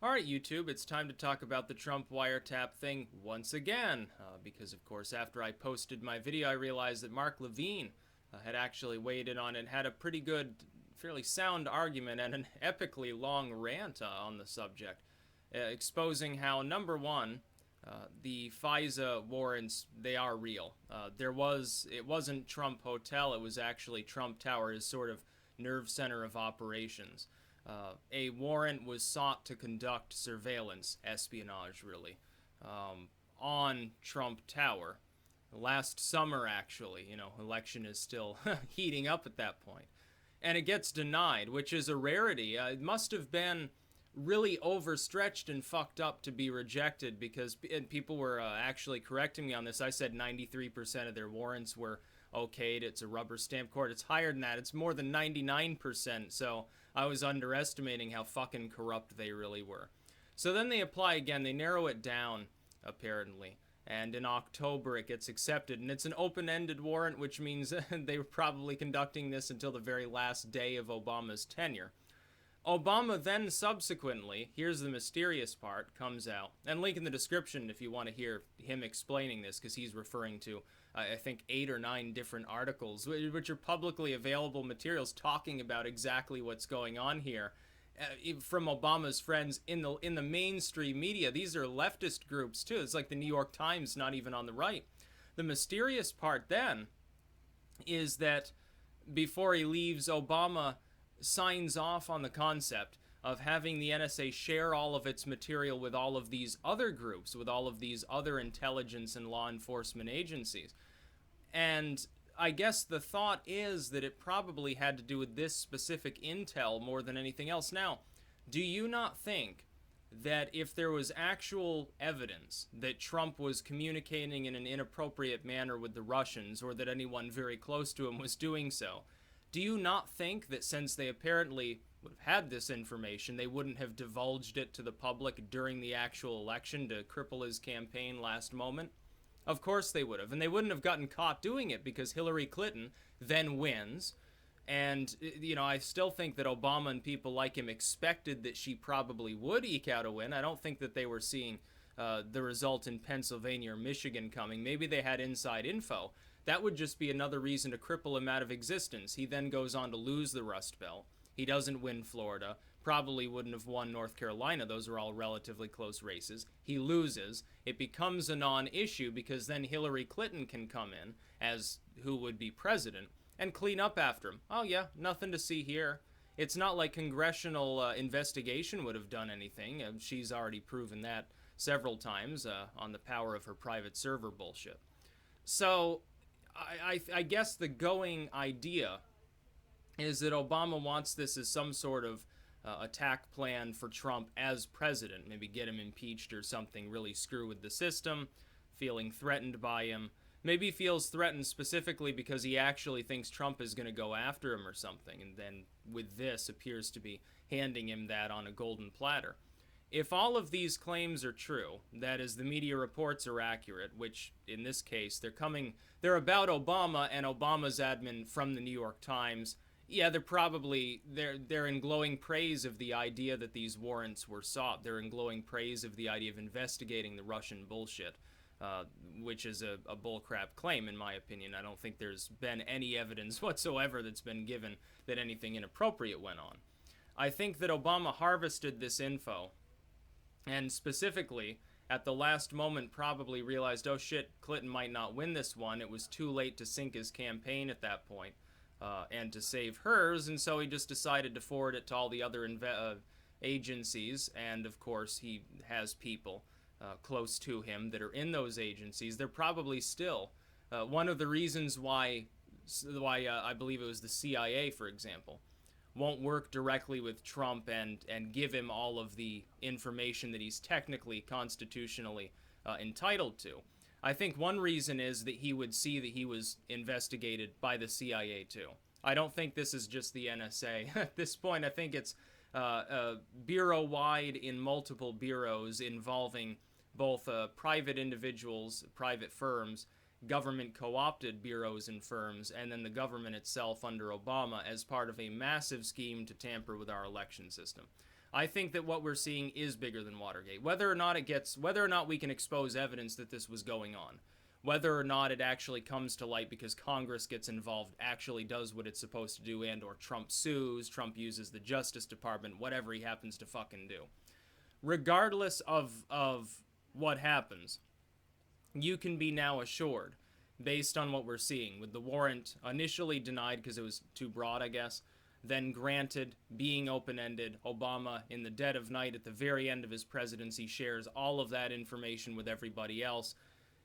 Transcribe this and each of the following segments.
Alright, YouTube, it's time to talk about the Trump wiretap thing once again. Because, of course, after I posted my video, I realized that Mark Levin had actually weighed in on it and had a pretty good, fairly sound argument and an epically long rant on the subject, exposing how, number one, the FISA warrants, they are real. It wasn't Trump Hotel, it was actually Trump Tower, his sort of nerve center of operations. A warrant was sought to conduct surveillance, espionage really, on Trump Tower. Last summer, actually, election is still heating up at that point. And it gets denied, which is a rarity. It must have been really overstretched and fucked up to be rejected because people were actually correcting me on this. I said 93% of their warrants were okayed. It's a rubber stamp court. It's higher than that. It's more than 99%. So I was underestimating how fucking corrupt they really were. So then they apply again. They narrow it down, apparently. And in October it gets accepted. And it's an open-ended warrant, which means they were probably conducting this until the very last day of Obama's tenure. Obama then subsequently, here's the mysterious part, comes out, and link in the description if you want to hear him explaining this, because he's referring to, I think, 8 or 9 different articles, which are publicly available materials talking about exactly what's going on here, from Obama's friends in the mainstream media. These are leftist groups, too. It's like the New York Times, not even on the right. The mysterious part, then, is that before he leaves, Obama signs off on the concept of having the NSA share all of its material with all of these other groups, with all of these other intelligence and law enforcement agencies. And I guess the thought is that it probably had to do with this specific intel more than anything else. Now, do you not think that if there was actual evidence that Trump was communicating in an inappropriate manner with the Russians, or that anyone very close to him was doing so, do you not think that since they apparently would have had this information, they wouldn't have divulged it to the public during the actual election to cripple his campaign last moment? Of course they would have, and they wouldn't have gotten caught doing it because Hillary Clinton then wins. And, I still think that Obama and people like him expected that she probably would eke out a win. I don't think that they were seeing the result in Pennsylvania or Michigan coming. Maybe they had inside info. That would just be another reason to cripple him out of existence. He then goes on to lose the Rust Belt. He doesn't win Florida. Probably wouldn't have won North Carolina. Those are all relatively close races. He loses. It becomes a non-issue because then Hillary Clinton can come in as who would be president and clean up after him. Oh yeah, nothing to see here. It's not like congressional investigation would have done anything. She's already proven that several times on the power of her private server bullshit. So I guess the going idea is that Obama wants this as some sort of attack plan for Trump as president. Maybe get him impeached or something, really screw with the system, feeling threatened by him. Maybe he feels threatened specifically because he actually thinks Trump is going to go after him or something, and then with this appears to be handing him that on a golden platter. If all of these claims are true, that is, the media reports are accurate, which in this case they're about Obama and Obama's admin from the New York Times. Yeah, they're in glowing praise of the idea that these warrants were sought. They're in glowing praise of the idea of investigating the Russian bullshit, which is a bullcrap claim in my opinion. I don't think there's been any evidence whatsoever that's been given that anything inappropriate went on. I think that Obama harvested this info and specifically at the last moment probably realized, oh shit, Clinton might not win this one. It was too late to sink his campaign at that point and to save hers, and so he just decided to forward it to all the other agencies, and of course he has people close to him that are in those agencies. They're probably still one of the reasons why I believe it was the CIA, for example, won't work directly with Trump and give him all of the information that he's technically, constitutionally entitled to. I think one reason is that he would see that he was investigated by the CIA too. I don't think this is just the NSA. At this point, I think it's bureau-wide in multiple bureaus involving both private individuals, private firms, government co-opted bureaus and firms, and then the government itself under Obama as part of a massive scheme to tamper with our election system. I think that what we're seeing is bigger than Watergate. Whether or not we can expose evidence that this was going on, whether or not it actually comes to light because Congress gets involved, actually does what it's supposed to do, and or Trump sues, Trump uses the Justice Department, whatever he happens to fucking do. Regardless of what happens, you can be now assured, based on what we're seeing, with the warrant initially denied because it was too broad, I guess, then granted, being open-ended, Obama, in the dead of night, at the very end of his presidency, shares all of that information with everybody else.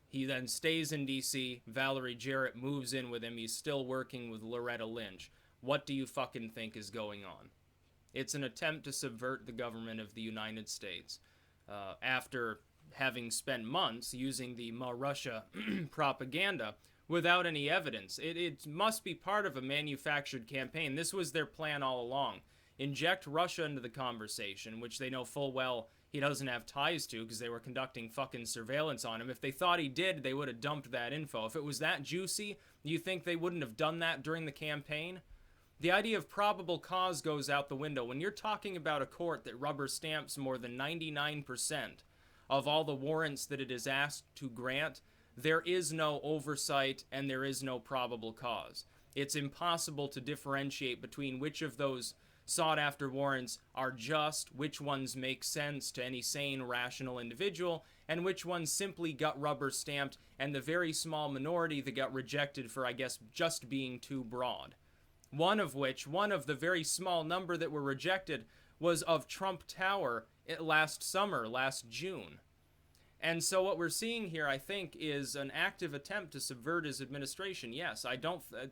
He then stays in D.C., Valerie Jarrett moves in with him, he's still working with Loretta Lynch. What do you fucking think is going on? It's an attempt to subvert the government of the United States. After having spent months using the Russia propaganda without any evidence. It must be part of a manufactured campaign. This was their plan all along. Inject Russia into the conversation, which they know full well he doesn't have ties to because they were conducting fucking surveillance on him. If they thought he did, they would have dumped that info. If it was that juicy, you think they wouldn't have done that during the campaign? The idea of probable cause goes out the window. When you're talking about a court that rubber stamps more than 99% of all the warrants that it is asked to grant, there is no oversight and there is no probable cause. It's impossible to differentiate between which of those sought-after warrants are just, which ones make sense to any sane, rational individual, and which ones simply got rubber-stamped, and the very small minority that got rejected for, I guess, just being too broad. One of the very small number that were rejected was of Trump Tower last June. And so what we're seeing here, I think, is an active attempt to subvert his administration. Yes,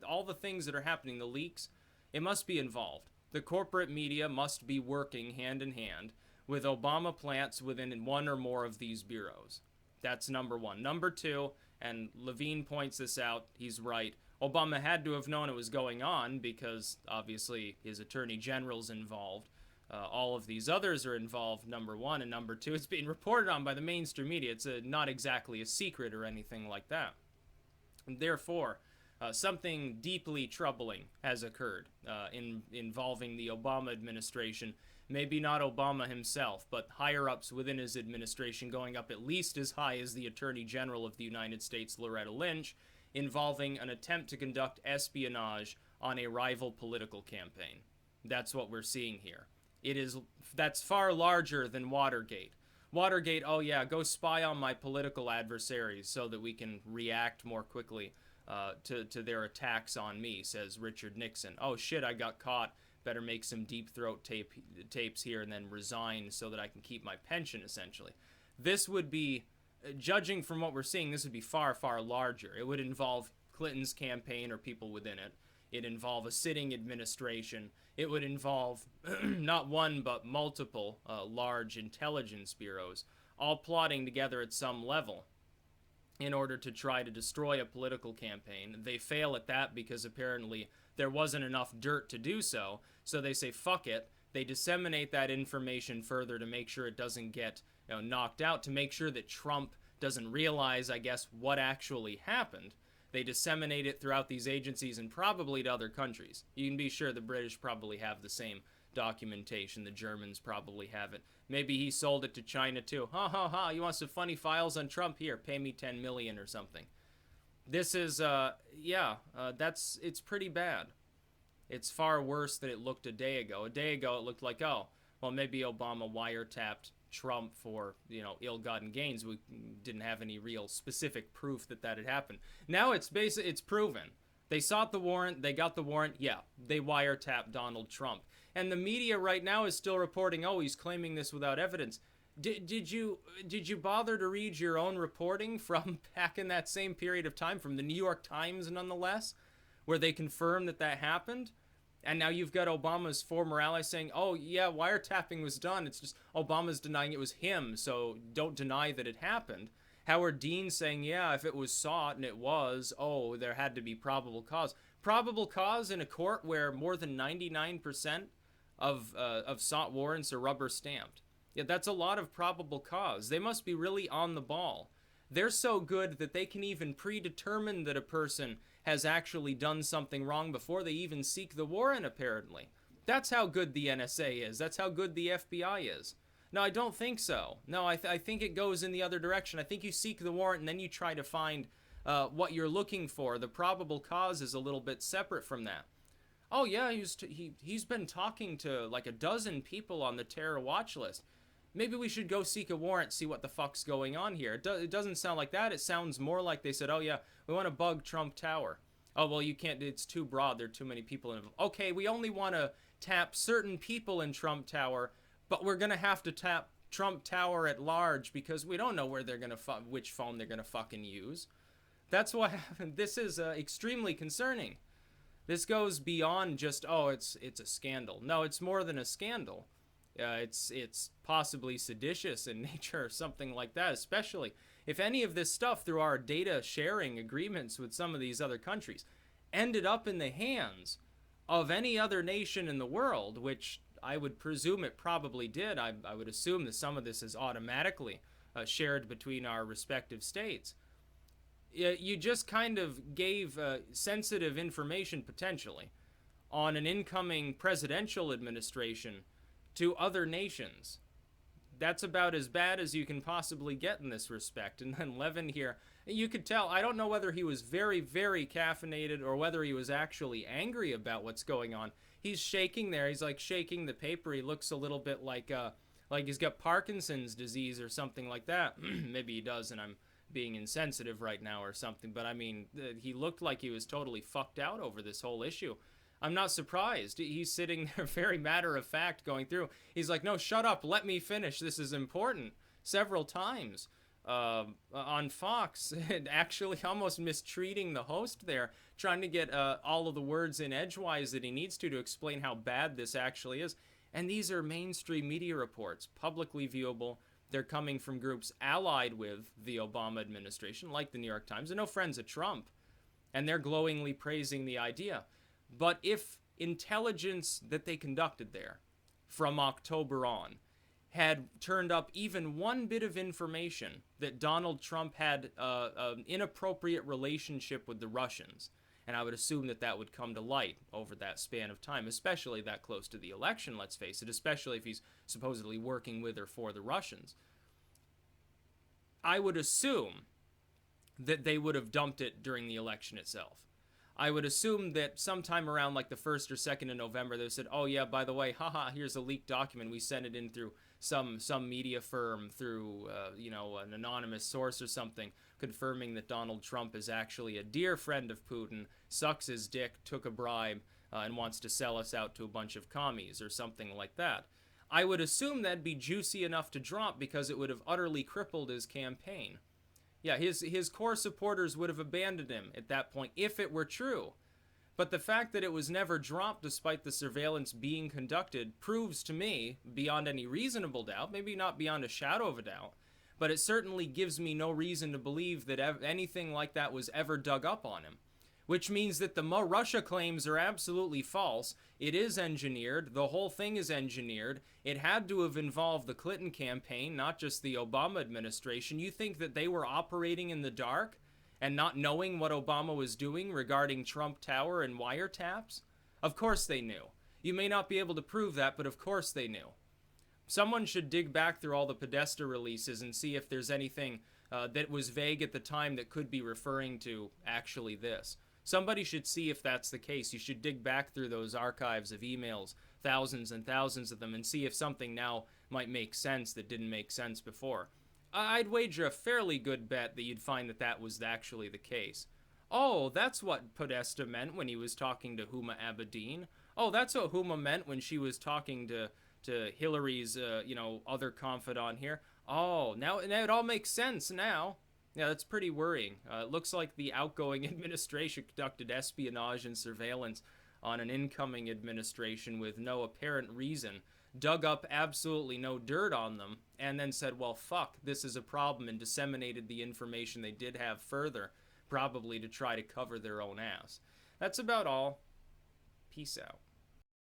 all the things that are happening, the leaks, it must be involved. The corporate media must be working hand in hand with Obama plants within one or more of these bureaus. That's number one. Number two, and Levin points this out, he's right, Obama had to have known it was going on because, obviously, his attorney general's involved. All of these others are involved, number one. And number two, it's being reported on by the mainstream media. It's not exactly a secret or anything like that. And therefore, something deeply troubling has occurred involving the Obama administration. Maybe not Obama himself, but higher-ups within his administration, going up at least as high as the Attorney General of the United States, Loretta Lynch, involving an attempt to conduct espionage on a rival political campaign. That's what we're seeing here. That's far larger than Watergate. Watergate, oh yeah, go spy on my political adversaries so that we can react more quickly to their attacks on me, says Richard Nixon. Oh shit, I got caught. Better make some deep throat tapes here and then resign so that I can keep my pension, essentially. This would be, judging from what we're seeing, this would be far, far larger. It would involve Clinton's campaign or people within it. It'd involve a sitting administration. It would involve not one but multiple large intelligence bureaus, all plotting together at some level in order to try to destroy a political campaign. They fail at that because apparently there wasn't enough dirt to do so, so they say fuck it. They disseminate that information further to make sure it doesn't get knocked out, to make sure that Trump doesn't realize, I guess, what actually happened. They disseminate it throughout these agencies and probably to other countries. You can be sure the British probably have the same documentation. The Germans probably have it. Maybe he sold it to China too. Ha ha ha, you want some funny files on Trump? Here, pay me 10 million or something. This is, it's pretty bad. It's far worse than it looked a day ago. A day ago it looked like, oh, well maybe Obama wiretapped Trump for, ill-gotten gains. We didn't have any real specific proof that had happened. Now it's proven. They sought the warrant, they got the warrant, yeah, they wiretapped Donald Trump. And the media right now is still reporting, oh, he's claiming this without evidence. Did you bother to read your own reporting from back in that same period of time, from the New York Times nonetheless, where they confirmed that happened? And now you've got Obama's former ally saying, oh, yeah, wiretapping was done. It's just Obama's denying it was him, so don't deny that it happened. Howard Dean saying, yeah, if it was sought and it was, oh, there had to be probable cause. Probable cause in a court where more than 99% of sought warrants are rubber stamped. Yeah, that's a lot of probable cause. They must be really on the ball. They're so good that they can even predetermine that a person has actually done something wrong before they even seek the warrant, apparently. That's how good the NSA is. That's how good the FBI is. No, I don't think so. No, I think it goes in the other direction. I think you seek the warrant and then you try to find what you're looking for. The probable cause is a little bit separate from that. Oh yeah, he's been talking to like a dozen people on the terror watch list. Maybe we should go seek a warrant, see what the fuck's going on here. It doesn't sound like that. It sounds more like they said, oh yeah, we want to bug Trump Tower. Oh, well, you can't, it's too broad. There are too many people involved. Okay, we only want to tap certain people in Trump Tower, but we're going to have to tap Trump Tower at large because we don't know where they're going to, which phone they're going to fucking use. That's why this is extremely concerning. This goes beyond just, oh, it's a scandal. No, it's more than a scandal. It's possibly seditious in nature or something like that, especially if any of this stuff through our data sharing agreements with some of these other countries ended up in the hands of any other nation in the world, which I would presume it probably did. I would assume that some of this is automatically shared between our respective states. You just kind of gave sensitive information potentially on an incoming presidential administration to other nations. That's about as bad as you can possibly get in this respect. And then Levin here, you could tell, I don't know whether he was very, very caffeinated or whether he was actually angry about what's going on. He's shaking there. He's like shaking the paper. He looks a little bit like he's got Parkinson's disease or something like that. Maybe he does, and I'm being insensitive right now or something. But I mean, he looked like he was totally fucked out over this whole issue. I'm not surprised. He's sitting there very matter of fact going through. He's like, no, shut up. Let me finish. This is important. Several times on Fox, actually almost mistreating the host there, trying to get all of the words in edgewise that he needs to explain how bad this actually is. And these are mainstream media reports, publicly viewable. They're coming from groups allied with the Obama administration, like the New York Times. They're no friends of Trump. And they're glowingly praising the idea. But if intelligence that they conducted there from October on had turned up even one bit of information that Donald Trump had an inappropriate relationship with the Russians, and I would assume that that would come to light over that span of time, especially that close to the election, let's face it, especially if he's supposedly working with or for the Russians, I would assume that they would have dumped it during the election itself. I would assume that sometime around like the 1st or 2nd of November, they said, oh yeah, by the way, haha, here's a leaked document. We sent it in through some media firm, through, an anonymous source or something, confirming that Donald Trump is actually a dear friend of Putin, sucks his dick, took a bribe, and wants to sell us out to a bunch of commies or something like that. I would assume that'd be juicy enough to drop because it would have utterly crippled his campaign. Yeah, his core supporters would have abandoned him at that point if it were true. But the fact that it was never dropped despite the surveillance being conducted proves to me, beyond any reasonable doubt, maybe not beyond a shadow of a doubt, but it certainly gives me no reason to believe that anything like that was ever dug up on him. Which means that the Russia claims are absolutely false. It is engineered. The whole thing is engineered. It had to have involved the Clinton campaign, not just the Obama administration. You think that they were operating in the dark and not knowing what Obama was doing regarding Trump Tower and wiretaps? Of course they knew. You may not be able to prove that, but of course they knew. Someone should dig back through all the Podesta releases and see if there's anything that was vague at the time that could be referring to actually this. Somebody should see if that's the case. You should dig back through those archives of emails, thousands and thousands of them, and see if something now might make sense that didn't make sense before. I'd wager a fairly good bet that you'd find that that was actually the case. Oh, that's what Podesta meant when he was talking to Huma Abedin. Oh, that's what Huma meant when she was talking to Hillary's, other confidant here. Oh, now it all makes sense now. Yeah, that's pretty worrying. It looks like the outgoing administration conducted espionage and surveillance on an incoming administration with no apparent reason, dug up absolutely no dirt on them, and then said, well, fuck, this is a problem, and disseminated the information they did have further, probably to try to cover their own ass. That's about all. Peace out.